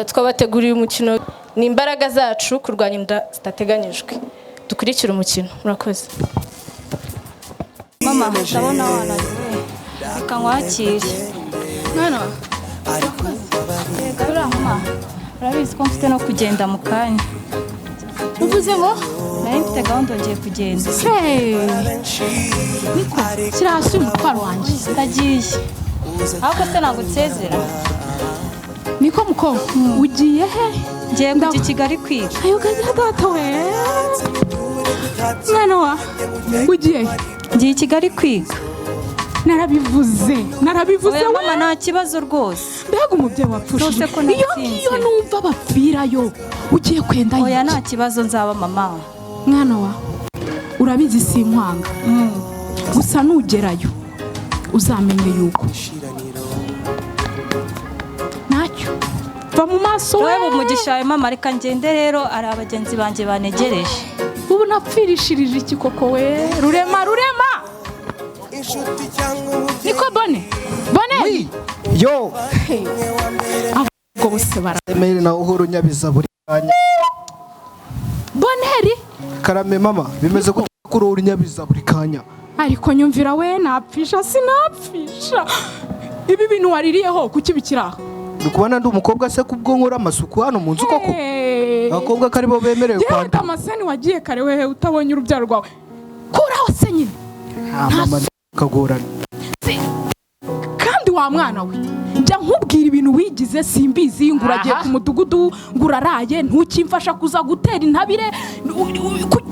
twabateguriye umukino ni imbaraga zacu kurwanya inda zitateganyijwe. Dukurikira umukino. Murakoze. Mama, ndabona wananiwe. Reka nkwakire. Mwana wa? Ura mama. Urabizi ko mfite no kugenda mu kanya. Uvuze ngo? Nari mfite gahunda ngiye kugenda. Niko, shyira hasi umutwaro wanjye. Ndagiye. Ahubwo se nagusezera. Niko muko, ugiye he? Ngiye kujya Ikigali kwiga. Ayo gaza data we. Mwana wa? Ugiye? Ngiye Ikigali kwiga. Narabivuze we. Mama nta kibazo rwose. Mbega umubyeyi wapfushije. Iyo numva bapfirayo ugiye kwenda iki? Oya nta kibazo nzaba mama. Mwana wa? Urabizi si inkwanga. Gusa nugerayo uzamenye yuko nacyo va mu maso we. Wewe umugisha wawe mama, reka ngende rero, ari abagenzi banjye banegereje. Ubu napfirishirije iki koko we? Rurema Niko bone yo ahubwo bose baramere na uhuru nyabiza buri kanya. Boneri karame mama, bimeze gute kuri uhuru nyabiza buri kanya? Ariko nyumvira we, napfisha sinapfisha. Ibi bintu waririyeho kuki bikiraho? Ndikubona ndi umukobwa se kubwo nkora amasuku hano mu nzu koko. Abakobwa kari bo bemerewe kwanda. Amasani wagiye kare we utabonye urubyaro rwawe. Kuraho se nyine. Mama kagorana. Kandi wa mwana we, njya nkubwira ibintu wigize simbizi, nguragiye ku mudugudu, nguraraye, ntukimfasha kuza gutera intabire.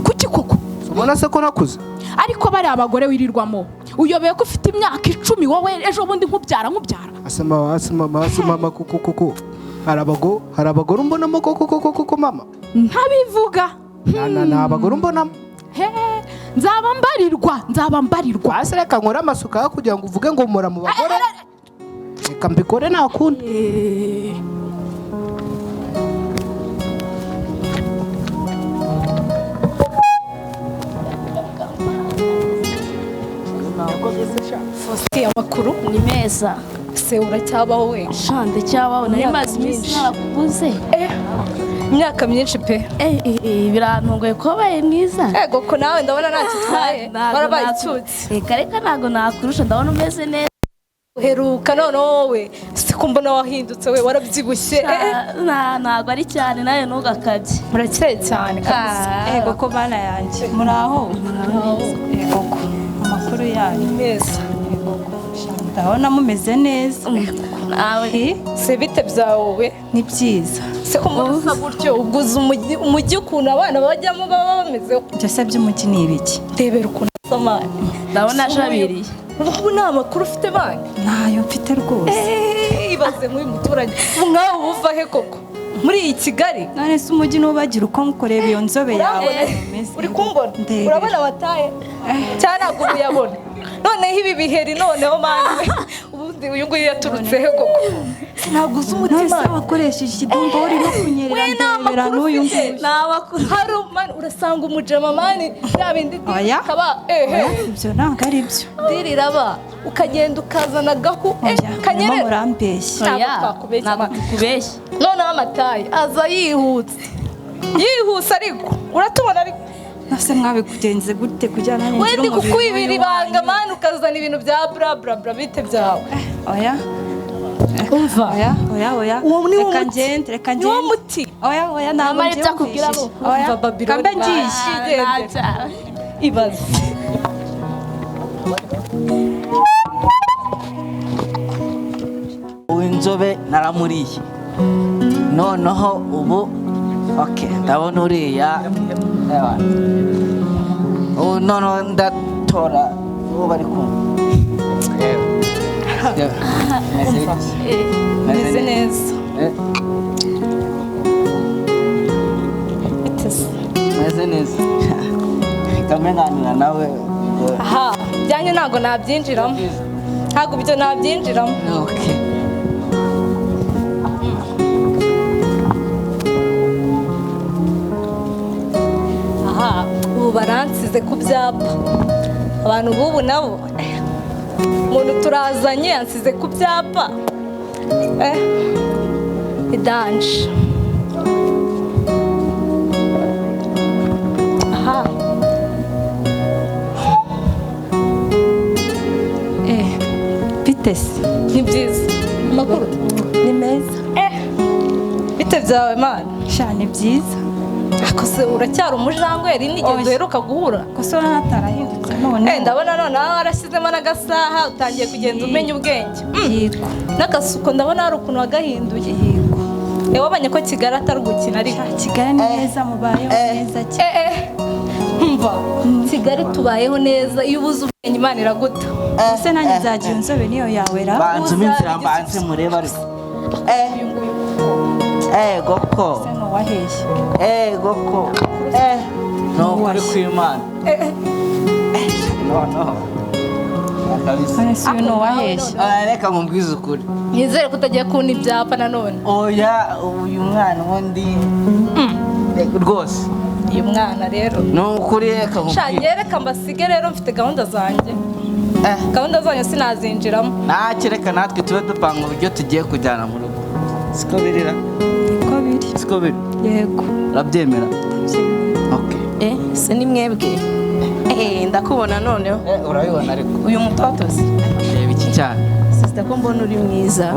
Kuki koko? Ubona se ko nakuze? Ariko bari abagore wirirwamo. Uyobeye ko ufite imyaka 10 wowe ejo bundi nkubyara. Mama kuko. Harabagore mbonamo koko mama. Ntabivuga. Na abagore mbonamo. Nzaba mbarirwa. Ase reka nkora amasuka kugira ngo uvuge ngo mura mu bagore. Reka mbikore nakundi. Fosti amakuru ni meza. Se uracyabaho we? Shande cyabaho nari mazi minsi narakubuze. Imyaka myinshi pe. Birantunguye ko baye mwiza. Ego ko nawe ndabona ntacitwaye. Barabayitsutse. Reka ntago nakurusha, ndabona umeze neza. Uheruka none wowe siko mbona wahindutse we, warabyibushye. Ntago ari cyane nawe ntugakabye. Murakeye cyane kabisa. Ego ko bana yanjye muraho. Ego ko amakuru yanyu meza. Ndabona mumeze neza. Nawe se bite byawe? Ni byiza. Se ko murusa gutyo uguze umujyi ukuntu abana bajyamo baba bameze. Byose by'umujyi ni ibiki? Ndebera ukuntu samani. Ndabona jabiriye. Ubu nta makuru ufite bane? Ntayo mfite rwose. Ibaze nk'uyu muturage. Mwawe uva he koko? Muri iyi Kigali? None se umujyi nubagira uko nkureba iyo nzobe yawe. Uri kumbona? Urabona wataye? Cyane ntabwo uyabona. Noneho ibi biheri noneho manje. Ubundi uyu nguyu yaturutse he koko? Sinaguze umutima. None se wakoresheje ikidumbo uri no kunyerera ndebera n'uyu nguyu. Nabakuru. Harumani urasanga umujama mani yabindi kaba ibyo ntabwo ari byo. Diriraba ukagenda ukazana gahu kanyere murambeshya. Nakubeshya. Noneho amataye aza yihutse ariko uratubona ariko nase mwabikugenze gute kujyana n'injiro mu bintu. Wendi kukwibira ibanga mani ukazana ibintu bya bra bite byawe. Oya umva oya reka ngende niwo muti. Oya ntabwo ngiye kubwira abo. Umva Babylon kambe ngiye ibaze. Uwinzobe naramuriye noneho ubu ndabona uriya noneho ndatora uwo bari kumwe. Meze neza. Meze neza. Kamenganira nawe. Aha, byanyu ntago nabyinjiramo. Ntago byo nabyinjiramo. Okay. Aha, ubu baransize ku byapa. Abantu bubu nabo umuntu turazanye yansize ku byapa. idanje. Aha. Bite se? Ni byiza. Amakuru? Ni meza. Bite byawe man? Sha ni byiza. Akose uracyari umujangweri nigeze duheruka guhura. Kose uratarahindutse none. Ndabona none warashyizemo n'agasaha utangiye kugenda umenya ubwenge. Yego. N'agasuko ndabona hari ukuntu wagahinduye. Yego. Wabanye ko Kigali atari gukina ari Kigali ni neza mubayeho neza cyane. Mva Kigali tubayeho neza iyo ubuze ubwenge Imana iraguta. Ese nanjye nzagiye nzobe niyo yawe ra. Banze minzira mbanze mureba ariko. Goko. Sema waheshye. Goko. No kuri kw'Imana. No. Ese no waheshye. Reka nkubwize ukuri. Nizere ko utagiye kubona ibyapa nanone. Oya uyu mwana wundi. Rwose. Uyu mwana rero. No kuri reka nkubwize. Shangere mbasige rero mfite gahunda zanjye. Gahunda zanyu sinazinjiramo. Kereka natwe tube dupanga uburyo tugiye kujyana mu rugo. Siko birira? Siko biri? Yego. Urabyemera? Okay. Se ni mwebwe. Ndakubona noneho. Urabibona ariko. Uyu mutotozi. Reba iki cyane. Sister ko mbona uri mwiza.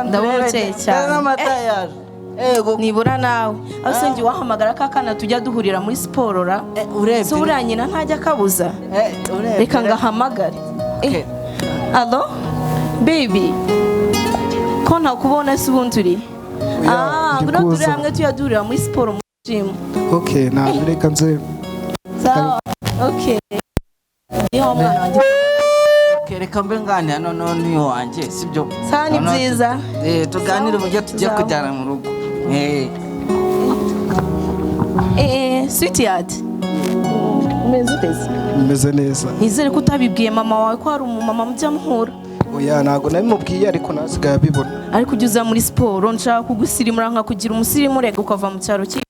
Ndabona ukeye cyane. N'amata yaje. Nibura nawe. Ase ngi wahamagara kakana tujya duhurira muri siporo ra. Urebye. So uranyina ntajya kabuza. Reka ngahamagare. Allo? Baby. Ko ntakubona se ubundi uri? Ngura turi hamwe tuyadurira muri siporo mu gym. Okay, reka nze. Sawa. Okay. Yo mwana wanjye. Reka mbe nganira none wanjye sibyo. Sawa ni byiza. Tuganire uburyo tugiye kujyana mu rugo. Sweetheart. Meze neza. Nizere ko utabibwiye mama wawe ko hari umumama mujya muhura. Oya ntago nabimubwiye ariko nasigaye abibona. Ariko ujya muri siporo nshaka kugusirimura nka kugira umusirimu rega ukava mu cyaro cye.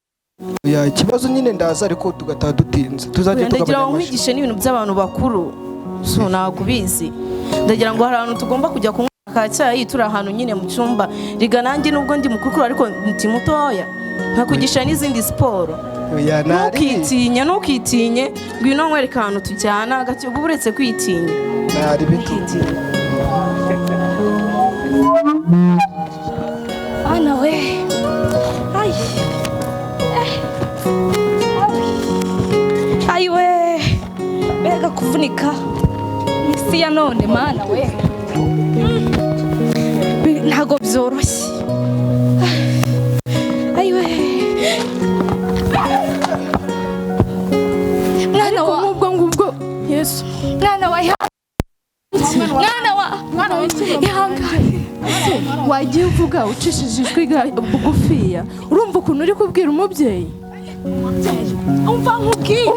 Oya ikibazo nyine ndaza ariko tugataha dutinze. Tuzajye tugagira ngo nkwigishe n'ibintu by'abantu bakuru. So nakubizi. Ndagira ngo hari ahantu tugomba kujya kunywa cyayi turi ahantu nyine mu cyumba. Riga nanjye nubwo ndi mukuru ariko ndi mutoya. Nkakugisha n'izindi siporo. Oya nari. Ntukitinye ngwino nkwereka ahantu tujyana gake ubu uretse kwitinya. Nari bitinye. Ana we. Ai we. Bega kuvunika. Isi ya none mana we. Ntago byoroshye. Ai we. Mwana wa ngubwo. Yesu. Mwana wa ihangane. Wagiye uvuga ucishije ijwi bugufiya. Urumva ukuntu uri kubwira umubyeyi? Umva nkubwire.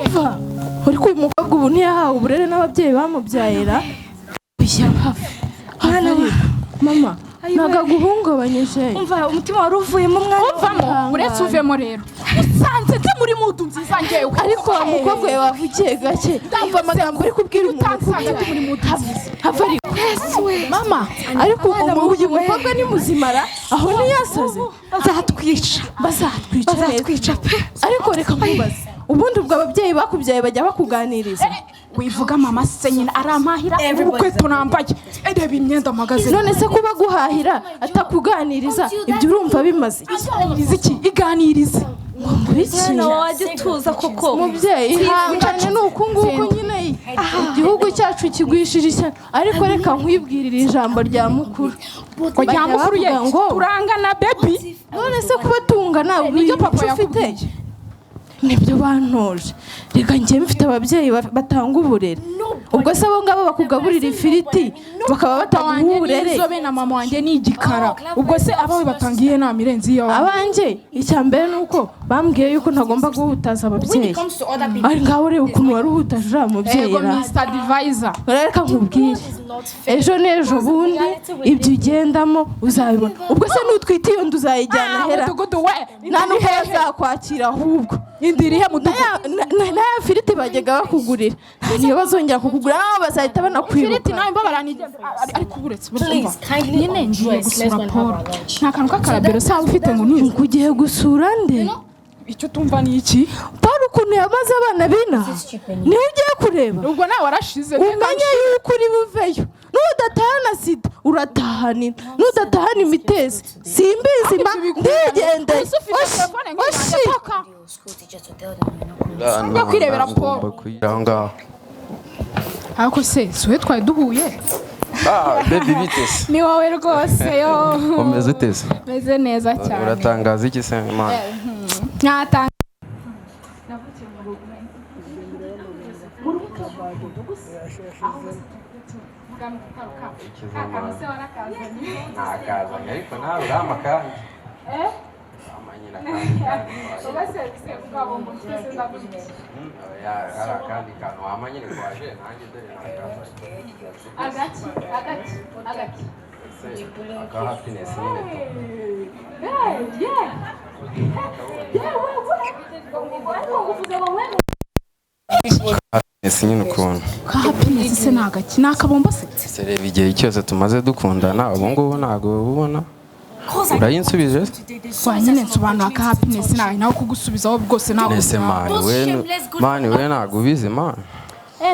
Uri ko umukobwa ubu ntiyahawe uburere n'ababyeyi bamubyayira. Mama, nagaguhungabanyije. Umva umutima wari uvuyemo mwana. Umvamo, uretse uvemo rero. Usanze ndi muri mudu nziza ngewe. Ariko umukobwa we wavugiye gake. Ndumva amagambo uri kubwira umuntu ndi muri mudu nziza. Havari. Mama, ariko uyu mukobwa ni muzimara. Aho niyasaze. Bazatwica pe. Ariko reka nkubaze. Ubundi ubwo ababyeyi bakubyaye bajya bakuganiriza. Wivuga mama se nyine arampahira ubukwe tunambaye. Reba imyenda magaze. None se kuba guhahira atakuganiriza ibyo urumva bimaze. Iganirize. Mwana wajye tuza koko. Mubyeyi hangane nuko nguko nyine. Igihugu cyacu kigwishije ishyano. Ariko reka nkwibwirira ijambo rya mukuru. Ko rya mukuru ye turangana baby. None se kuba tungana nibyo papa yakufite. Nibyo bantoje. Reka njye mfite ababyeyi batanga uburere. Ubwo se abo ngabo bakugaburira ifiriti bakaba batanga uburere. Izobe na mama wanjye ni igikara. Ubwo se abawe batangiye na mirenzi yawe. Abanje icyambere nuko bambwiye yuko ntagomba guhutaza ababyeyi. Ari ngaho reba ukuntu wari uhutaje uriya mubyeyi. Ego Mr. Advisor. Reka nkubwire. Ejo n'ejo bundi ibyo ugendamo uzabibona. Ubwo se nutwite iyo nduzayijyana hera. Nta nuko yazakwakira ahubwo. Indirihe mudugudu. Na firiti bajyaga bakugurira. Niyo bazongera kongera kukugura nawe bazahita banakwiruka Firiti nawe mbabaranije ariko buretse burumva nyine ngiye gusura Paul nta kantu k'akarabero saba ufite ngo ni ugiye gusura nde icyo tumva ni iki Paul ukuntu yamaze abana bina niwe ugiye kureba ubwo nawe warashize umenye yuko uri buveyo nudatahana sida uratahana nudatahana imitezi simbizi mba ndigendeye Ujya kwirebera Paul ariko se siwe twari duhuye baby bitese ni wowe rwose yo umeze uteze meze neza cyane uratangaza iki se Imana nyatanga nakazanye ariko nawe urama kandi amanyina kandi hari akandi kantu wamanyine kwaje nanjye dore nakazanye agati aka happiness nyine happiness nyine ukuntu ka happiness se nagaki nakabomba se reba igihe cyose tumaze dukundana ubu ngubu ntabwo ubona urayinsubije kwa nyine nsobanura ka happiness nawe kugusubizaho bwose ntabwo ese mani we ntabwo ubizi mani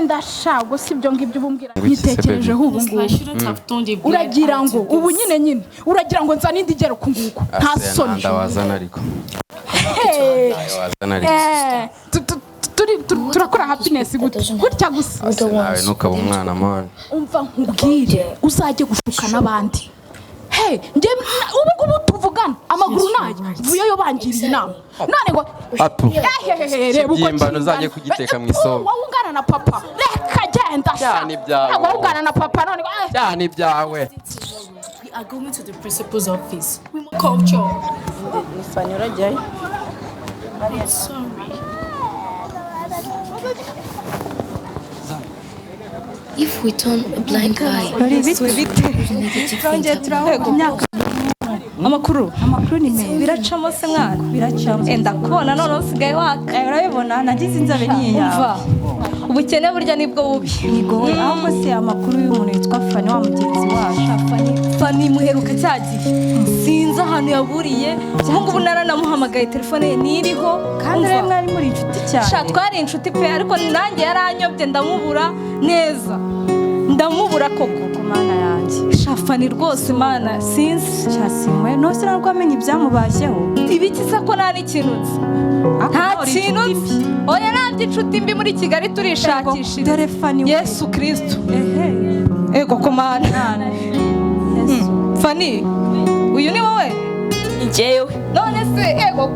ndashagwa sibyo ngibyo ubumbwira yitekerejeho ubu ngubu uragira ngo ubu nyine uragira ngo nzane indi gero kunguko nta soni ndawazana ariko turakora happiness gutya gusa nawe ntukaba umwana mani umva nkubwire uzajye gushuka n'abandi njye ubu ngubu tuvugana amaguru nayo vuyeyo bangiriye inama none ngo apu reba uko imbano uzajye kugiteka mu isombe wowe ungana na papa reka genda cyane ibyawe wowe ungana na papa none cyane ibyawe We are going to the principal's office. We must culture. Fanyura jay I'm sorry. If we turn a blind eye, amakuru ni meza biracamo se mwana biracamo ndakubona none usigaye waka urabibona nagize inzabe nyiya ubukene burya nibwo bubi ahubwo se amakuru y'umuntu yitwa Fani wa mugenzi wacu Fani muheruka cyagiye sinzi ahantu yaburiye cyangwa ubu naranamuhamagaye telefone ye niriho kandi rero mwari muri inshuti cyane sha twari inshuti pe ariko nanjye yaranyobye ndamubura neza ndamubura koko mana yanjye shafani rwose mana sinzi cyasimwe no sinarwo amenye ibyamubashyeho ibikisa ko nta n'ikintu nta kintu oya nabyo inshuti mbi muri Kigali turishakishije dore Fani Yesu Kristo ego ko mana Fani uyu ni wowe njyewe none se ego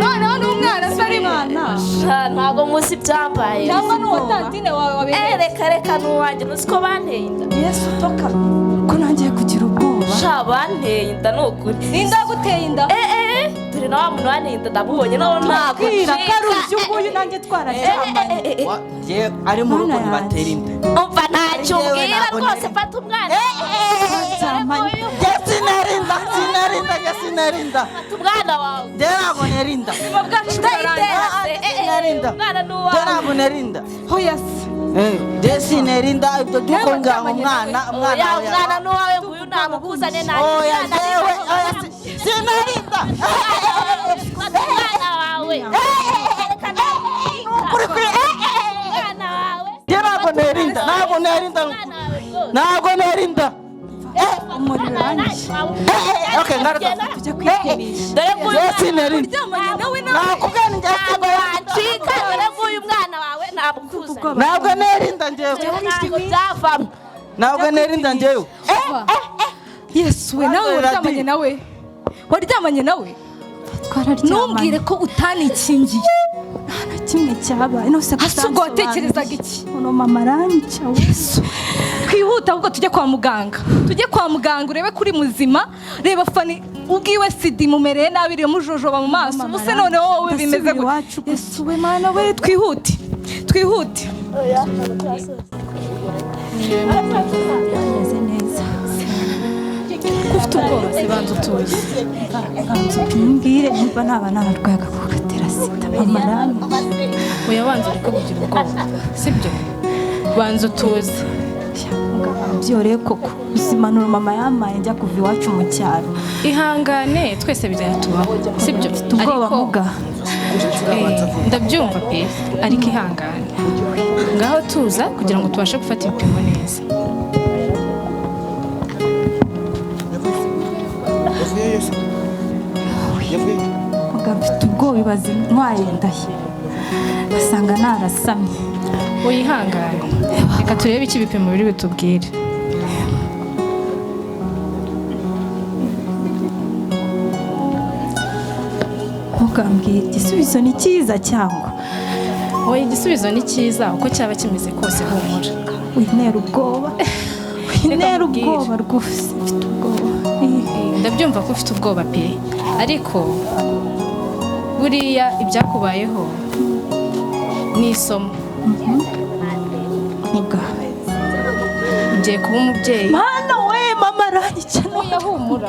none n'umwana se ari mwana ntabwo muzi byambaye cyangwa n'uwo tantine wawe wabereye reka n'uwanjye nuzi ko banteye inda Yesu toka ko nangiye kugira ubwoba sha banteye inda n'ukuri inda guteye inda dore na wa muntu wanteye inda ndamubonye nawe ntabwo kwira karuzi uguyu nanjye twararyamanye ari mu rugo ntibatera inda umva ntacyo ubwira rwose fata umwana sinarinda umwana wawe ntabwo nerinda umwana n'uwawe ntabwo nerinda hoya se sinerinda ibyo dukongera mu mwana umwana n'uwawe ngo uyu namukuzane nanjye sinarinda umwana wawe ntabwo nerinda umuriro uranyishe okay ngaruka tujya kwipimisha dore ko sinarinda nawe nakubwira ntabwo wacika dore ko uyu mwana wawe namukuzane ntabwo nerinda njyewe ntabwo byavamo ntabwo nerinda njyewe Yesu we nawe waryamanye nawe ntumbwire ko utanikingiye nta na kimwe cyabaye nose ubwo watekerezaga iki uno mama aranyica Yesu twihuta ahubwo tujye kwa muganga urebe kuri muzima reba Fani ubwiwe sida imumereye nabi iramujojoba mu maso ubuse none wowe bimeze gutya Yesu we mana we twihute ameze neza ufite ubwoba se banza utuye mbwire niba naba nararwaye agakoko gatera sida mama aranyica oya banza ureke kugira ubwoba sibyo banza utuze. Byore koko uzimanura mama yamaye njya kuva iwacu mu cyaro. Ihangane twese bizatubaho sibyo? Ubwoba muga. Ndabyumva pe ariko ihangane. Ngaho tuza kugira ngo tubashe gufata ibipimo neza. Muga mfite ubwoba ibaze ntwaye ndashye. Basanga narasamye. Uyihangane. Reka turebe iki bipimo biri bitubwire. Mugambwira igisubizo ni cyiza cyangwa? Oya igisubizo ni cyiza uko cyaba kimeze kose humura. Wintera ubwoba. Wintera ubwoba rwose mfite ubwoba. Ndabyumva ko ufite ubwoba pe ariko buriya ibyakubayeho ni isomo. Muga ugiye kuba umubyeyi. Mana we mama aranyica. Oya humura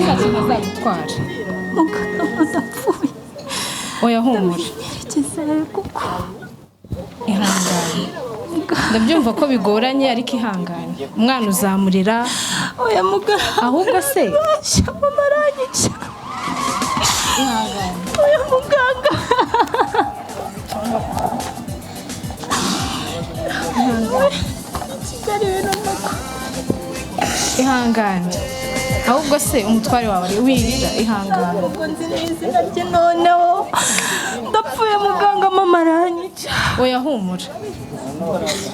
nta kintu azagutwara. Muga ndapfuye. Oya humura. Yerekezayo kuko ihangane. Ndabyumva ko bigoranye ariko ihangane. Umwana uzamurira. Oya muga ahubwo se mama aranyica. ihangane. Oya muganga. Ihangane. Ahubwo se umutware wawe wirira ihangane. Ubwo nzi n'izina rye noneho ndapfuye muganga mama aranyica. Oya humura.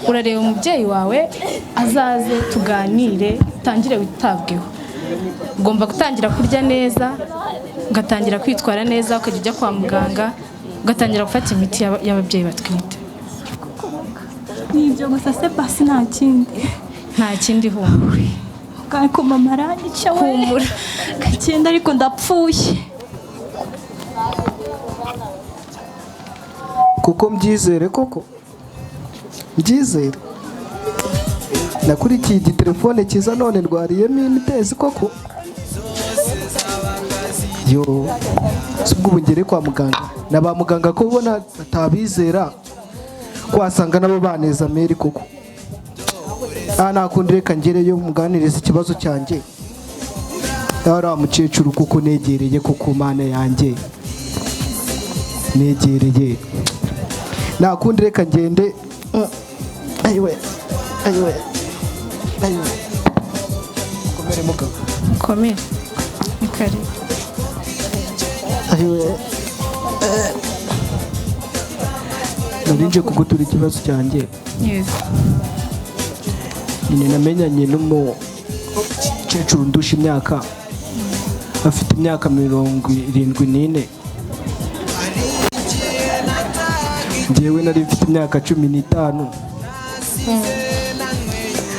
Urareba umubyeyi wawe azaze tuganire utangire witabweho. Ugomba gutangira kurya neza, ugatangira kwitwara neza, ukajya ujya kwa muganga, ugatangira gufata imiti y'ababyeyi batwite. Nibyo gusa se basi nta kindi. Nta kindi humura. Ariko mama aranyica we. Humura. Kagenda ariko ndapfuye. kuko mbyizere koko mbyizere nakurikiye igitelefone cyiza none ndwariyemo imitezi koko yo ubwo bungere kwa muganga na ba muganga ko ubona batabizera ko wasanga nabo baneza meri koko nakundi reka ngereyo muganiriza ikibazo cyanjye yari umukecuru kuko negereye kuko mana yanjye negereye nakundi reka ngende ayiwe komere mugabo komere ni kare ayiwe narinje kugutura ikibazo cyanjye yego nyine namenyanye n'umukecuru ndusha imyaka afite imyaka 74 njyewe nari mfite imyaka 15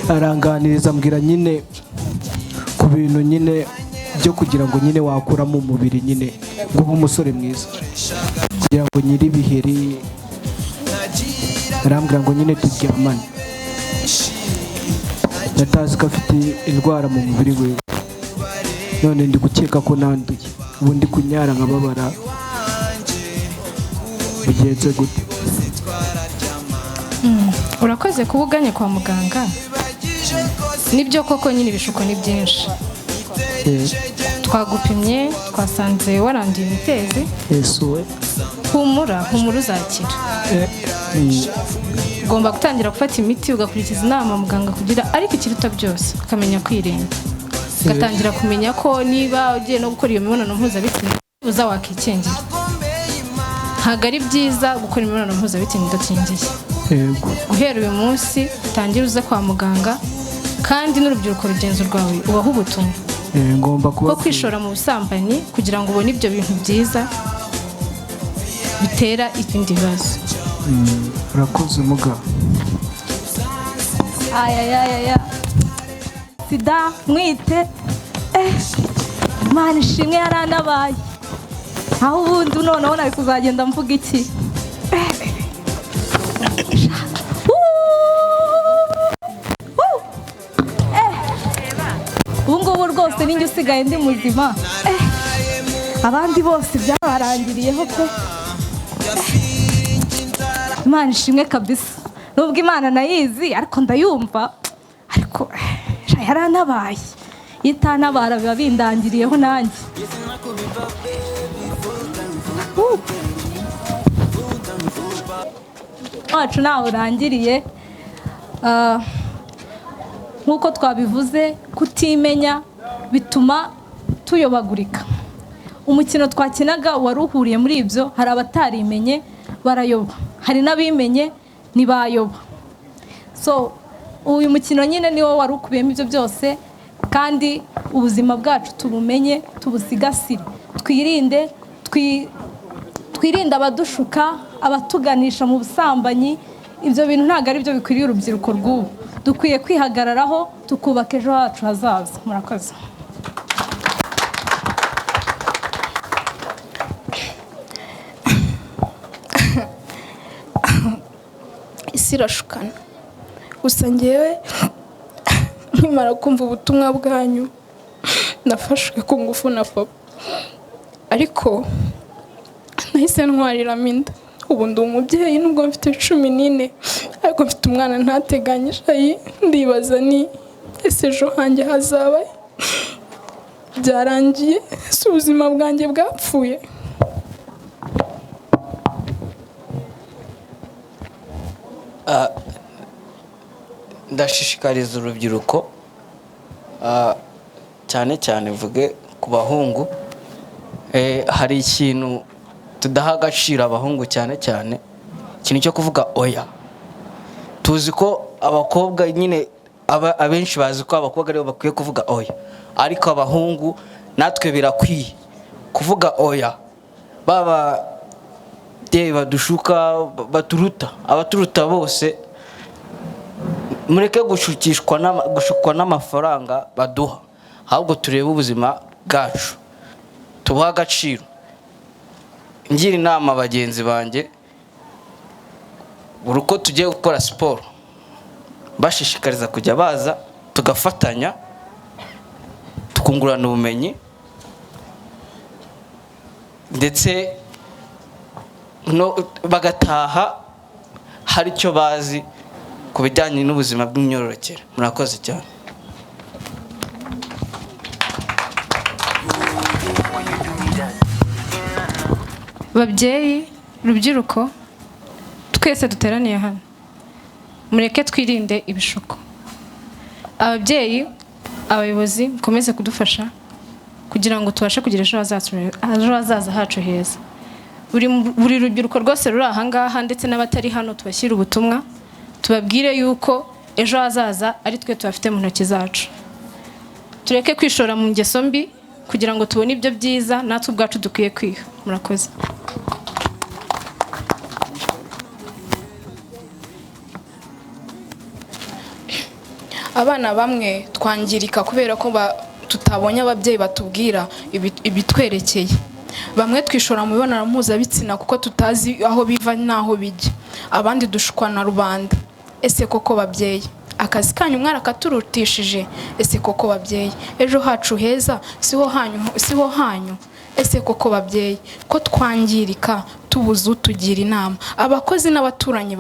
aranganiriza ambwira nyine ku bintu nyine byo kugira ngo nyine wakuramo umubiri nyine ngo ube umusore mwiza kugira ngo nyiri ibiheri arambwira ngo nyine turyamane natazi ko afite indwara mu mubiri we none ndi gukeka ko nanduye ubu ndi kunyara nkababara bigenze gute urakoze kuba uganye kwa muganga nibyo koko nyine ibishuko ni byinshi twagupimye twasanze waranduye imitezi yesuwe humura uzakira ugomba gutangira gufata imiti ugakurikiza inama muganga kugira ariko ikiruta byose ukamenya kwirinda ugatangira kumenya ko niba ugiye no gukora iyo mibonano mpuzabitsina uza wakikingira ntabwo ari byiza gukora imibonano mpuzabitsina udakingiye guhera uyu munsi utangira uze kwa muganga kandi n'urubyiruko rugenzi rwawe ubaho ubutumwa ngomba kuba ko kwishora mu busambanyi kugira ngo ubone ibyo bintu byiza bitera ibindi bibazo urakoze mugabo ayayayaya sida mwite Imana ishimwe yaranabaye aho ubundi noneho nari kuzagenda mvuga iki ubu ngubu rwose ninjye usigaye ndi muzima abandi bose byabarangiriyeho pe Imana ishimwe kabisa nubwo Imana nayizi ariko ndayumva ariko yaranabaye itanabara biba bindangiriyeho nanjye wacu nawe urangiriye nk'uko twabivuze kutimenya bituma tuyobagurika umukino twakinaga wari uhuriye muri ibyo hari abatarimenye barayoba hari n'abimenye ntibayoba so uyu mukino nyine niwo wari ukubiyemo ibyo byose kandi ubuzima bwacu tubumenye tubusigasire twirinde abadushuka abatuganisha mu busambanyi ibyo bintu ntabwo ari byo bikwiriye urubyiruko rw'ubu dukwiye kwihagararaho tukubaka ejo hacu hazaza murakoze isi irashukana gusa ngewe nkimara kumva ubutumwa bwanyu nafashwe ku ngufu na papa ariko nahise ntwariramo inda ubu ndi umubyeyi nubwo mfite 14 ariko mfite umwana ntateganyije ndibaza ni ese ejo hanjye hazaba byarangiye si ubuzima bwanjye bwapfuye ndashishikariza urubyiruko cyane cyane mvuge ku bahungu hari ikintu tudaha agaciro abahungu cyane cyane ikintu cyo kuvuga oya tuzi ko abakobwa nyine abenshi bazi ko abakobwa aribo bakwiye kuvuga oya ariko abahungu natwe birakwiye kuvuga oya baba badushuka baturuta abaturuta bose mureke gushukwa n'amafaranga baduha ahubwo turebe ubuzima bwacu tubuha agaciro ngira inama bagenzi banjye buri uko tugiye gukora siporo bashishikariza kujya baza tugafatanya tukungurana ubumenyi ndetse bagataha hari icyo bazi ku bijyanye n'ubuzima bw'imyororokere murakoze cyane babyeyi rubyiruko twese duteraniye hano mureke twirinde ibishuko ababyeyi abayobozi mukomeze kudufasha kugira ngo tubashe kugira ejo hazaza hacu heza buri rubyiruko rwose ruri aha ngaha ndetse n'abatari hano tubashyira ubutumwa tubabwire yuko ejo hazaza ari twe tubafite mu ntoki zacu tureke kwishora mu ngeso mbi kugira ngo tubone ibyo byiza natwe ubwacu dukwiye kwiha murakoze abana bamwe twangirika kubera ko tutabonye ababyeyi batubwira ibitwerekeye bamwe twishora mu mibonano mpuzabitsina kuko tutazi aho biva n'aho bijya abandi dushukwa na rubanda ese koko babyeyi akazi kanyu mwarakaturutishije ese koko babyeyi ejo hacu heza siho hanyu ese koko babyeyi ko twangirika tubuze utugira inama abakozi n'abaturanyi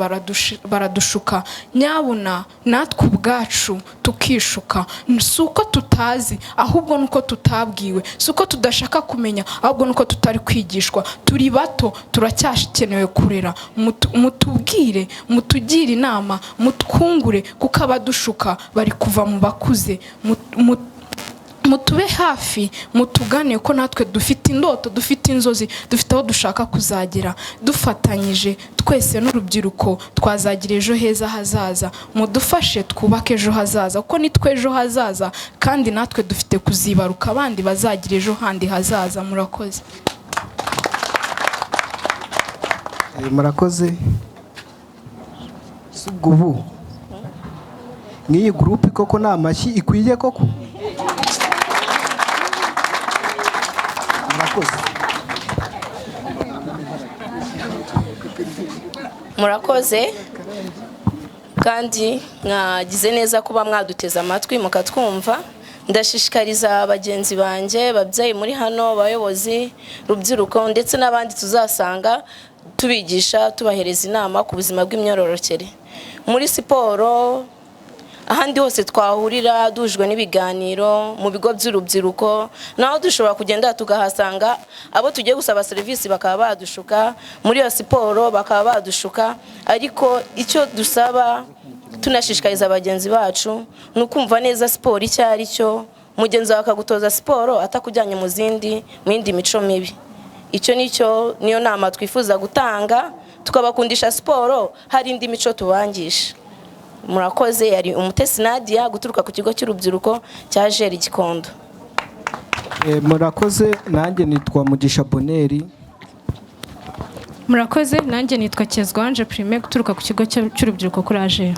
baradushuka nyabuna natwe ubwacu tukishuka si uko tutazi ahubwo nuko tutabwiwe si uko tudashaka kumenya ahubwo nuko tutari kwigishwa turi bato turacyashekenewe kurera mutubwire mutugire inama mutwungure kuko abadushuka bari kuva mu bakuze mutube hafi mutugane ko natwe dufite indoto dufite inzozi dufite aho dushaka kuzagera dufatanyije twese n'urubyiruko twazagira ejo heza hazaza mudufashe twubake ejo hazaza kuko nitwe ejo hazaza kandi natwe dufite kuzibaruka abandi bazagira ejo handi hazaza murakoze murakoze subwo ubu nk'iyi gurupe koko nta mashyi ikwiye koko murakoze kandi mwagize neza kuba mwaduteze amatwi mukatwumva ndashishikariza bagenzi banjye babyeyi muri hano bayobozi rubyiruko ndetse n'abandi tuzasanga tubigisha tubahereza inama ku buzima bw'imyororokere muri siporo ahandi hose twahurira dujwe n'ibiganiro mu bigo by'urubyiruko naho dushobora kugenda tugahasanga abo tugiye gusaba serivisi bakaba badushuka muri iyo siporo bakaba badushuka ariko icyo dusaba tunashishikariza abagenzi bacu ni ukumva neza siporo icyo ari cyo mugenzi wawe akagutoza siporo atakujyanye mu yindi mico mibi icyo niyo nama twifuza gutanga tukabakundisha siporo hari indi mico tubangisha murakoze yari Umutesi Nadia guturuka ku kigo cy'urubyiruko cya Jeri Gikondo. Murakoze nanjye nitwa Mugisha Boneri. Murakoze nanjye nitwa Kezwanje Prime guturuka ku kigo cy'urubyiruko kuri Ajeri.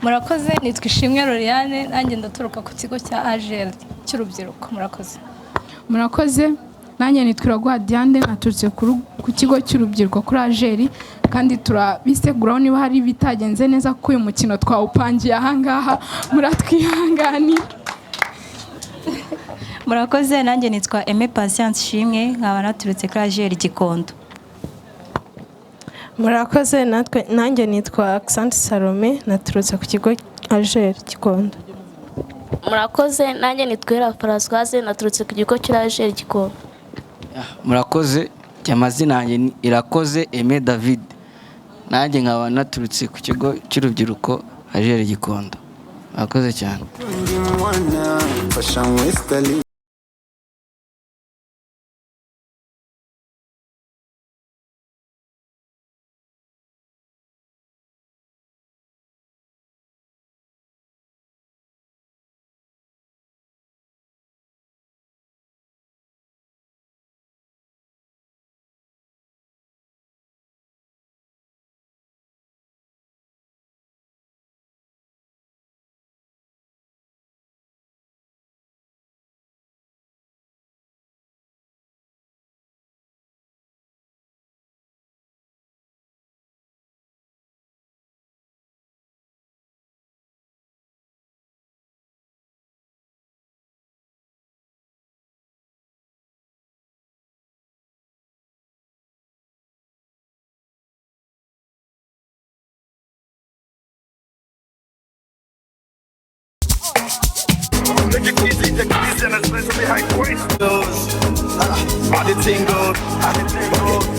Murakoze nitwa Ishimwe Loriane nanjye ndaturuka ku kigo cya Ajeri cy'urubyiruko. Murakoze nanjye nitwa Iragwa Diane naturutse ku kigo cy'urubyiruko kuri Ajeri kandi turabiseguraho niba hari bitagenze neza kuko uyu mukino twawupangiye ahangaha muratwihanganira. Murakoze nanjye nitwa Aime Patience Shimwe nkaba naturutse kuri Ajeri Gikondo. Murakoze nanjye nitwa Accent Salome naturutse ku kigo Ajeri Gikondo. Murakoze nanjye nitwa Françoise naturutse ku kigo cya Ajeri Gikondo. Murakoze cyamazina yanjye Irakoze Aime David nanjye nkaba naturutse ku kigo cy'urubyiruko Ajeri Gikondo. Murakoze cyane. Take it easy, and especially high points. All the thing goes.